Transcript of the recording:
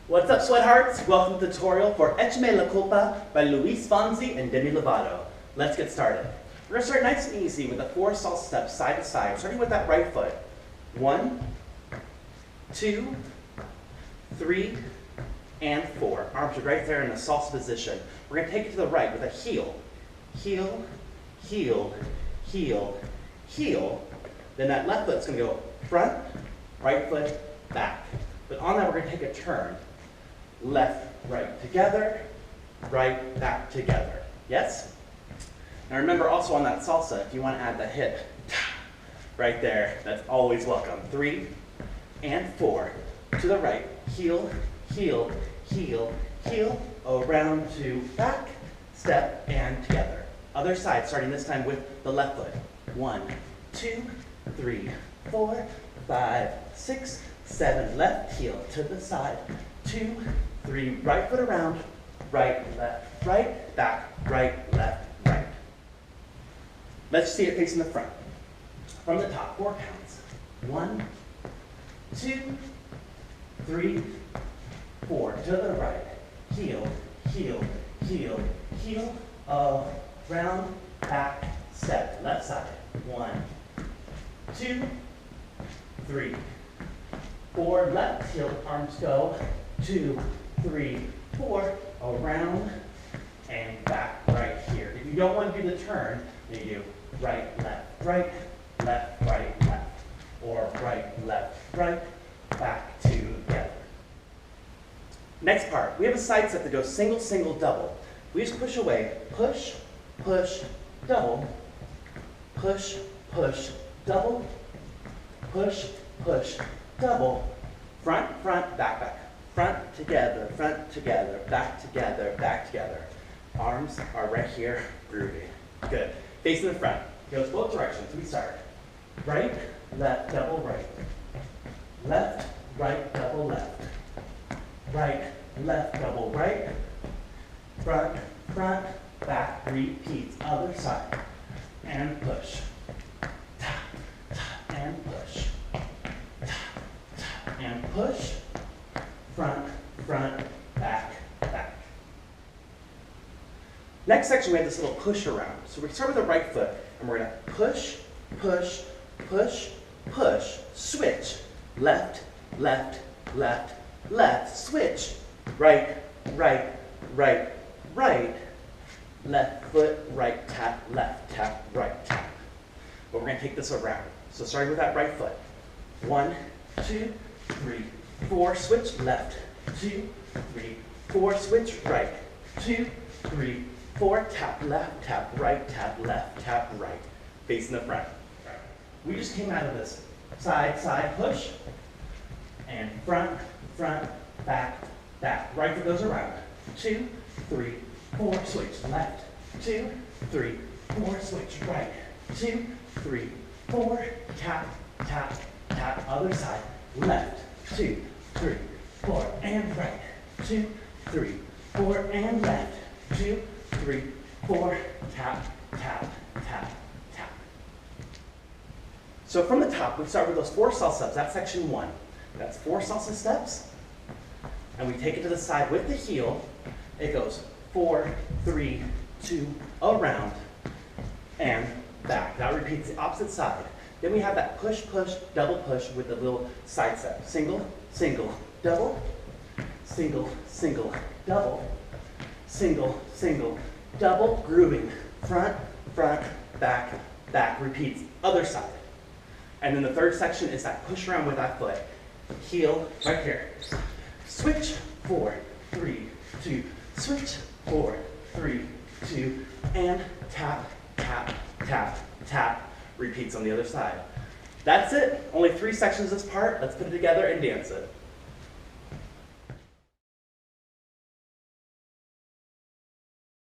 What's up, sweathearts? Welcome to the tutorial for Echame La Culpa by Fonsi and Demi Lovato. Let's get started. We're going to start nice and easy with the 4 salsa steps side to side, starting with that right foot. 1, 2, 3, and 4. Arms are right there in the salsa position. We're going to take it to the right with a heel. Heel, heel, heel, heel. Then that left foot's going to go front, right foot, back. But on that, we're going to take a turn. Left, right together, right, back together. Yes? Now remember also on that salsa, if you want to add the hip, right there, that's always welcome. 3 and 4. To the right, heel, heel, heel, heel, around to back, step, and together. Other side, starting this time with the left foot. 1, 2, 3, 4, 5, 6, 7, left heel to the side, 2, 3, right foot around, right, back, right, left, right. Let's see it facing the front. From the top, 4 counts. 1, 2, 3, 4, to the right, heel, heel, heel, heel, around, back, step, left side. 1, 2, 3, 4, left heel, arms go, 2, 3, 4, around, and back right here. If you don't want to do the turn, then you do right, left, left, or right, left, back together. Next part, we have a side step that goes single, single, double. We just push away, push, push, double, push, push, double, push, push, double, front, front, back, back, front, together, back together, back together. Arms are right here, groovy. Good. Facing the front. Goes both directions. We start. Right, left, double right. Left, right, double left. Right, left, double right. Front, front, back, repeats. Other side. And push. And push. And push. Front, front, back, back. Next section, we have this little push around. So we start with the right foot, and we're going to push, push, push, push, switch. Left, left, left, left, switch. Right, right, right, right. Left foot, right tap, right tap. But we're going to take this around. So starting with that right foot. 1, 2, 3, 4, switch left, 2, 3, 4, switch right, 2, 3, 4, tap left, tap right, facing the front. We just came out of this side, side push, and front, front, back, back. Right foot goes around, 2, 3, 4, switch left, 2, 3, 4, switch right, 2, 3, 4, tap, tap, tap, other side, left, 2, 3, 4, and right, 2, 3, 4, and left, 2, 3, 4, tap, tap, tap, tap. So from the top, we start with those 4 salsa steps. That's section 1. That's 4 salsa steps, and we take it to the side with the heel. It goes 4, 3, 2, around, and back. That repeats the opposite side. Then we have that push, push, double push with the little side step. Single, single, double, single, single, double, single, single, double, grooving. Front, front, back, back. Repeats other side. And then the third section is that push around with that foot. Heel right here. Switch, 4, 3, 2, switch, 4, 3, 2, and tap, tap, tap, tap. Repeats on the other side. That's it. Only 3 sections of this part. Let's put it together and dance it.